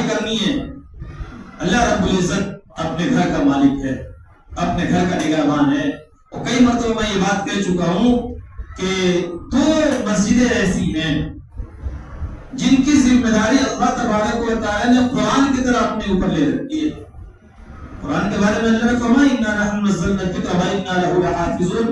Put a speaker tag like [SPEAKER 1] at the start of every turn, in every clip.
[SPEAKER 1] کرنی ہے. اللہ رب العزت اپنے گھر کا مالک ہے, اپنے گھر کا نگہبان ہے. اور کئی مرتبہ میں یہ بات کہہ چکا ہوں کہ 2 مسجدیں ایسی ہیں جن کی ذمہ داری اللہ تبارک و تعالی نے قرآن کی طرح اپنے اوپر لے رکھی ہے. قرآن کے بارے میں اللہ نے فرمایا اِنَّا نَحْنُ نَزَّلْنَا الذِّكْرَ وَإِنَّا لَهُ لَحَافِظُونَ,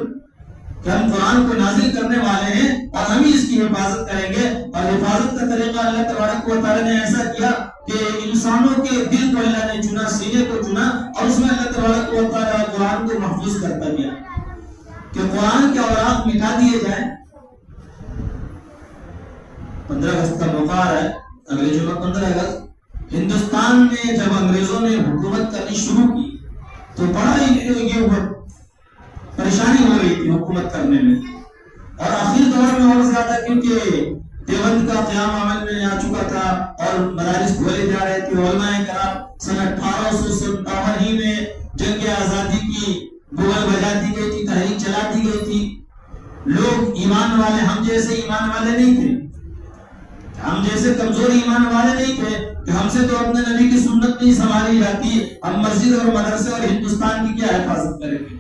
[SPEAKER 1] کہ ہم قرآن کو نازل کرنے والے ہیں اور ہم ہی اس کی حفاظت کریں گے. اور حفاظت کا طریقہ اللہ تبارک و تعالی نے ایسا کیا کہ انسانوں کے دل کو اللہ نے چنا, سینے کو چنا, اور اس میں اللہ تبارک و تعالی قرآن کو محفوظ کرتا گیا کہ قرآن کے اوراق مٹا دیے جائیں. 15 اگست کا موقع ہے, اگلے جمعہ 15 اگست. ہندوستان میں جب انگریزوں نے حکومت کرنی شروع کی تو بڑا ہی پریشانی ہو رہی تھی حکومت کرنے میں, اور آخر دور میں اور زیادہ, کیونکہ دیوبند کا قیام عمل میں آ چکا تھا اور مدارس کھولے جا رہے تھے. علماء کرام سن 1857 ہی میں جنگ آزادی کی بغل بجا دی گئی تھی, تحریک چلا دی گئی تھی. لوگ ایمان والے, ہم جیسے ایمان والے نہیں تھے, ہم جیسے کمزور ایمان والے نہیں تھے کہ ہم سے تو اپنے نبی کی سنت نہیں سنبھالی جاتی, ہم مسجد اور مدرسے اور ہندوستان کی کیا حفاظت کریں گے.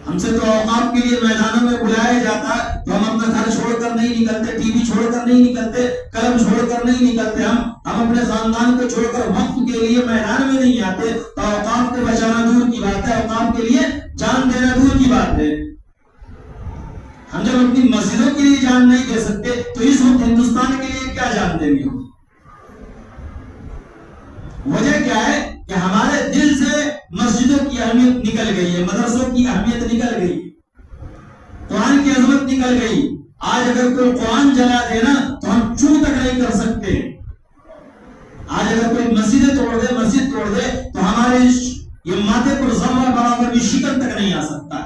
[SPEAKER 1] ہم سے تو اوقاف کے لیے میدانوں میں بلایا جاتا ہے تو ہم اپنا گھر چھوڑ کر نہیں نکلتے, ٹی وی چھوڑ کر نہیں نکلتے, قلم چھوڑ کر نہیں نکلتے. ہم اپنے خاندان کو چھوڑ کر وقت کے لیے میدان میں نہیں آتے. تو اوقاف کو بچانا دور کی بات ہے, اوقاف کے لیے جان دینا دور کی بات ہے. ہم جب اپنی مسجدوں کے لیے جان نہیں دے سکتے تو اس وقت ہندوستان کے لیے کیا جان دیں گے. وجہ کیا ہے کہ ہمارے دل سے مسجدوں کی اہمیت نکل گئی ہے, مدرسوں کی اہمیت نکل گئی, قرآن کی عظمت نکل گئی. آج اگر کوئی قرآن جلا دے نا تو ہم چوں تک نہیں کر سکتے. آج اگر کوئی مسجد توڑ دے, مسجد توڑ دے تو ہمارے یہ ماتھے پر ذرہ برابر بھی شکن تک نہیں آ سکتا.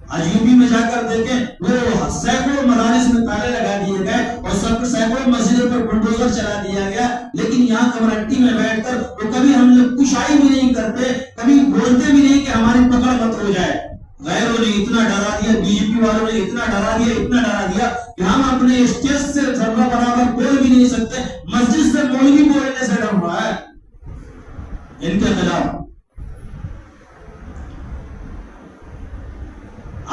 [SPEAKER 1] آج یو پی میں جا کر دیکھیں, وہ سینکڑوں مدارس میں تالے لگا دیے گئے اور سینکڑوں مسجدوں پر بلڈوزر چلا دیا گیا, لیکن یہاں کمرٹی میں بیٹھ کر وہ کبھی ہم لوگ کشائی بھی نہیں کرتے, کبھی بولتے بھی نہیں کہ ہماری پکڑ مت ہو جائے. غیروں نے اتنا ڈرا دیا, بی جے پی والوں نے اتنا ڈرا دیا, اتنا ڈرا دیا کہ ہم اپنے اسٹیج سے ذرہ برابر بول بھی نہیں سکتے. مسجد سے مولوی بولنے سے ڈر رہا ہے ان کے خلاف.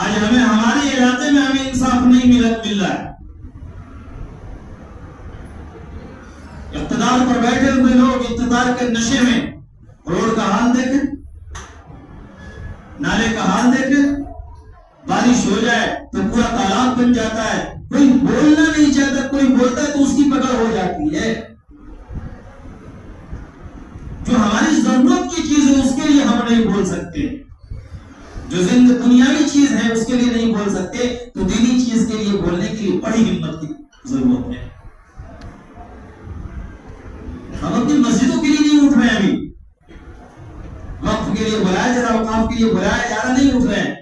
[SPEAKER 1] آج ہمیں ہمارے علاقے میں ہمیں انصاف نہیں مل رہا ہے. اقتدار پر بیٹھے ہوئے لوگ اقتدار کے نشے میں, روڈ کا حال دیکھیں, نالے کا حال دیکھیں, بارش ہو جائے تو پورا تالاب بن جاتا ہے. کوئی بولنا نہیں چاہتا, کوئی بولتا ہے تو اس کی پکڑ ہو جاتی ہے. جو ہماری ضرورت کی چیز ہے اس کے لیے ہم نہیں بول سکتے, جو دنیاوی چیز ہے اس کے لیے نہیں بول سکتے, تو دینی چیز کے لیے بولنے کے لیے بڑی ہمت کی ضرورت ہے. ہم اپنی مسجدوں کے لیے نہیں اٹھ رہے ہیں, ابھی وقف کے لیے بلایا جا رہا, اوقاف کے لیے بلایا جا رہا, نہیں اٹھ رہے ہیں.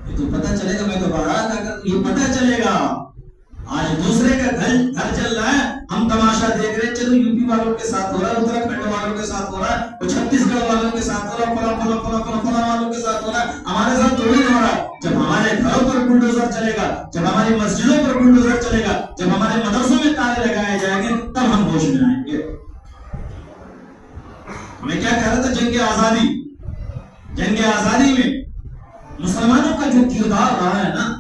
[SPEAKER 1] یہ تو پتہ چلے گا, میں تو بارات اگر یہ پتہ چلے گا. آج دوسرے کا گھر چل رہا ہے, ہم تماشا دیکھ رہے ہیں. چلو یو پی والوں کے ساتھ ہو رہا ہے, اتراکھنڈ والوں کے ساتھ ہو رہا ہے, اور چھتیس گڑھ والوں کے ساتھ ہو رہا ہے, فلاں والوں کے ساتھ ہو رہا ہے, ہمارے ساتھ تھوڑی ہو رہا ہے. جب ہمارے گھروں پر بلڈوزر چلے گا, جب ہماری مسجدوں پر بلڈوزر چلے گا, جب ہمارے مدرسوں میں تالے لگائے جائیں گے, تب ہم ہوش میں آئیں گے. میں کیا کہہ رہا تھا, جنگ آزادی. جنگ آزادی میں مسلمانوں کا جو کردار رہا ہے نا,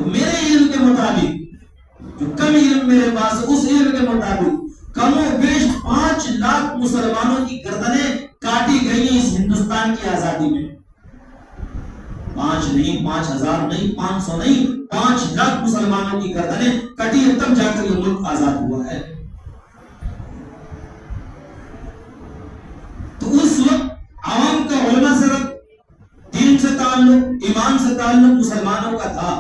[SPEAKER 1] میرے علم کے مطابق, جو کم علم میرے پاس, اس علم کے مطابق کم و بیش 5 لاکھ مسلمانوں کی گردنیں کاٹی گئی ہیں اس ہندوستان کی آزادی میں. 5 نہیں, 5000 نہیں, 500 نہیں, 5 لاکھ مسلمانوں کی گردنیں کٹی ہے, تب جا کر یہ ملک آزاد ہوا ہے. تو اس وقت عوام کا علماء سے دین سے تعلق, ایمان سے تعلق مسلمانوں کا تھا.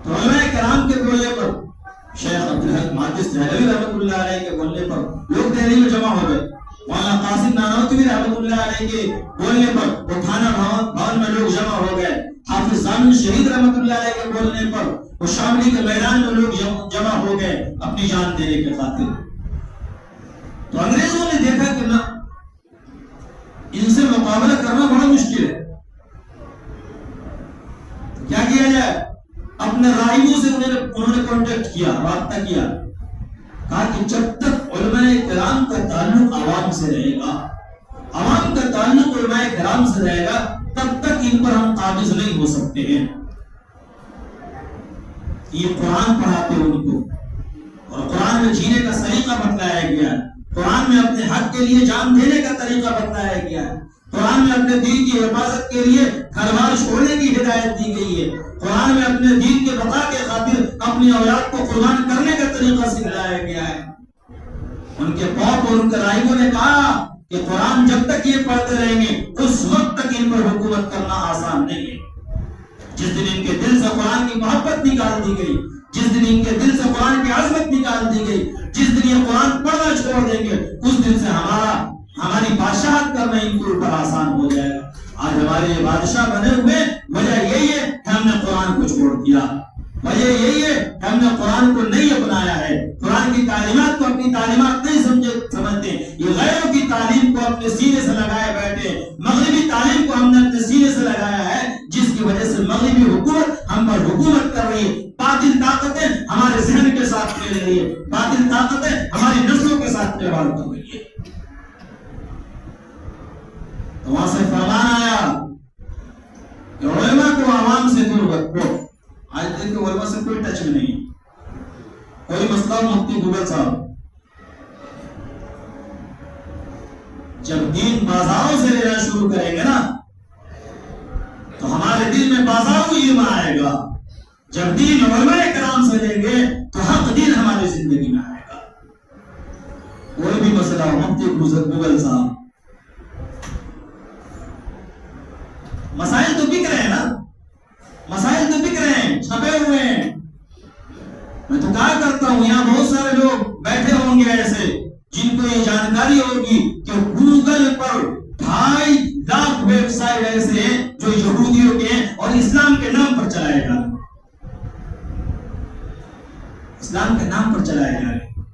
[SPEAKER 1] تو علماء کرام کے بولنے پر, شیخ عبدالحق ماجد دہلوی رحمۃ اللہ علیہ کے بولنے پر لوگ دہلی میں جمع ہو گئے. مولانا قاسم نانوتوی رحمۃ اللہ علیہ کے بولنے پر وہ تھانہ بھون میں لوگ جمع ہو گئے. حافظ ضامن شہید رحمۃ اللہ علیہ کے بولنے پر وہ شاملی کے میدان میں لوگ جمع ہو گئے اپنی جان دینے کے خاطر. تو انگریزوں نے دیکھا کہ نہ, ان سے مقابلہ کرنا بڑا مشکل ہے. کیا کیا جائے, اپنے صاحبوں سے انہوں نے کانٹیکٹ کیا، رابطہ کیا، کہا کہ جب تک علماء کرام کا تعلق عوام سے رہے گا، عوام کا تعلق علماء کرام سے رہے گا، تب تک ان پر ہم قابض نہیں ہو سکتے ہیں۔ یہ قرآن پڑھاتے ان کو، اور قرآن میں جینے کا طریقہ بتلایا گیا ہے، قرآن میں اپنے حق کے لیے جان دینے کا طریقہ بتلایا گیا ہے، قرآن میں اپنے دین کی حفاظت کے لیے گھر بار چھوڑنے کی ہدایت دی گئی ہے، قرآن میں اپنے دین کے بقا کے خاطر اپنی اولاد کو قربان کرنے کا طریقہ سکھلایا گیا ہے۔ ان کے باپ اور ان کے رائبوں نے کہا کہ قرآن جب تک یہ پڑھتے رہیں گے اس وقت تک ان پر حکومت کرنا آسان نہیں ہے۔ جس دن ان کے دل سے قرآن کی محبت نکال دی گئی، جس دن ان کے دل سے قرآن کی عظمت نکال دی گئی، جس دن یہ قرآن پڑھنا چھوڑ دیں گے، اس دن سے ہماری بادشاہت کرنا ان کے اوپر آسان ہو جائے گا۔ آج ہمارے یہ بادشاہ بنے ہوئے وجہ یہی ہے کہ ہم نے قرآن کو چھوڑ دیا، وجہ یہی ہے کہ ہم نے قرآن کو نہیں اپنایا ہے، قرآن کی تعلیمات کو اپنی تعلیمات نہیں سمجھتے، یہ غیروں کی تعلیم کو اپنے سینے سے لگائے بیٹھے، مغربی تعلیم کو ہم نے اپنے سینے سے لگایا ہے، جس کی وجہ سے مغربی حکومت ہم پر حکومت کر رہی ہے، باطل طاقتیں ہمارے ذہن کے ساتھ کھیل رہی ہے، باطل طاقتیں ہماری نسلوں کے ساتھ کھلواڑ کر رہی ہے۔ تو وہاں سے فرمان آیا کہ علماء کو عوام سے دور رکھو۔ آج تک کہ علماء سے کوئی ٹچ میں نہیں، کوئی مسئلہ مفتی گوگل صاحب جب دین بازاروں سے لینا شروع کریں گے نا تو ہمارے دل میں بازاروں ایمان آئے گا، جب دین علماء کرام سے لیں گے تو حق دین ہماری زندگی میں آئے گا۔ کوئی بھی مسئلہ مفتی گوگل صاحب، مسائل تو بک رہے ہیں نا، مسائل تو بک رہے ہیں، چھپے ہوئے ہیں۔ میں تو کہا کرتا ہوں یہاں بہت سارے لوگ بیٹھے ہوں گے ایسے جن کو یہ جانکاری ہوگی کہ گوگل پر 2.5 لاکھ ویب سائٹ ایسے ہیں جو یہودیوں کے ہیں اور اسلام کے نام پر چلائے جا رہے ہیں، اسلام کے نام پر چلائے جا رہے ہیں،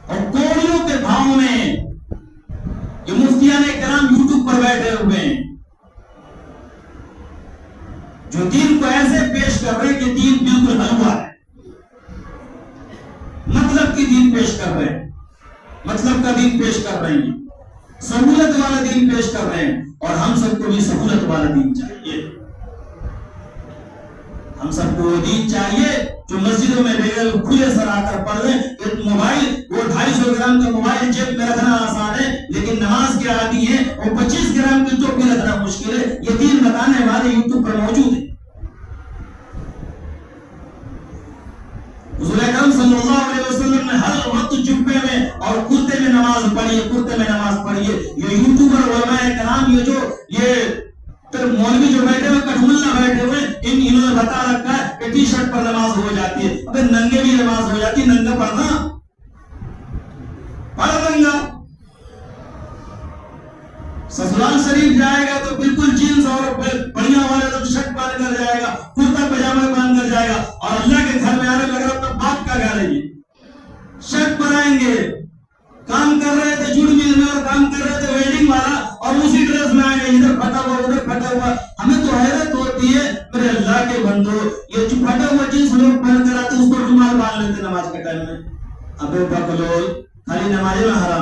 [SPEAKER 1] اور کوڑیوں کے بھاؤ میں یہ مفتیان کرام یوٹیوب پر بیٹھے ہوئے ہیں جو دین کو ایسے پیش کر رہے ہیں کہ دین بالکل حلوہ ہے، مطلب کی دین پیش کر رہے ہیں، مطلب کا دین پیش کر رہے ہیں، سہولت والا دین پیش کر رہے ہیں، اور ہم سب کو بھی سہولت والا دین چاہیے۔ ہم سب کو وہ دین چاہیے جو مسجدوں میں بغیر کھلے سر آ کر پڑھ لیں، موبائل وہ 250 گرام کا موبائل جیب میں رکھنا آسان ہے، لیکن نماز کے عادی ہے اور 25 گرام کی ٹوپی رکھنا مشکل ہے۔ یہ دین بتانے والے یوٹیوب پر موجود ہیں۔ حضور اکرم صلی اللہ علیہ وسلم نے ہر وقت جبے میں اور کرتے میں نماز پڑھی ہے، کرتے میں نماز پڑھی ہے۔ یہ یوٹیوبر علماء کرام یہ مولوی جو بیٹھے ہوئے کٹھملہ بیٹھے ہوئے انہوں نے بتا رکھا ہے کہ ٹی شرٹ پر نماز ہو جاتی ہے، ابے ننگے بھی نماز ہو جاتی ہے، ننگا پڑھنا پڑھ ننگا۔ سسرال شریف جائے گا تو بالکل جینز اور بڑھیا والے تو شرٹ پہن کر جائے گا، کرتا پجامہ پہن کر جائے گا، اور اللہ کے گھر میں آنے لگ رہا اپنا باپ کا گھر ہے، یہ شرٹ پہنائیں گے۔ کام کر رہے تھے جوٹ مل میں اور کام کر رہے تھے ویلڈنگ والا اور اسی ڈریس میں آئے گے، ادھر پھٹا ہوا ادھر پھٹا ہوا۔ ہمیں تو حیرت ہوتی ہے میرے اللہ کے بندو، یہ جو پھٹا ہوا جنس لوگ پہن کر آتے اس کو رومال باندھ لیتے نماز کے ٹائم میں۔ ابے بکلول خالی نماز میں حرام